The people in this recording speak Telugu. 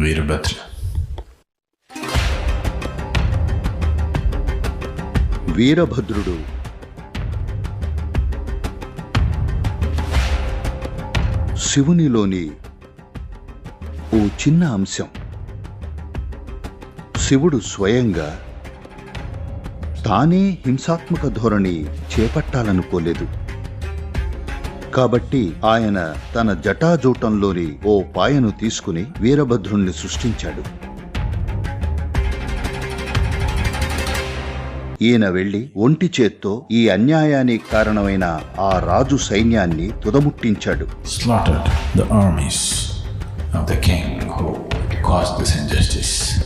వీరభద్ర. వీరభద్రుడు శివునిలోని ఓ చిన్న అంశం. శివుడు స్వయంగా తానే హింసాత్మక ధోరణి చేపట్టాలనుకోలేదు. కాబట్టి ఆయన తన జటాజూటంలోని ఓ పాయను తీసుకుని వీరభద్రుణ్ణి సృష్టించాడు. ఈయన వెళ్లి ఒంటి చేత్తో ఈ అన్యాయానికి కారణమైన ఆ రాజు సైన్యాన్ని తుదముట్టించాడు. Slaughtered the armies of the king who caused this injustice.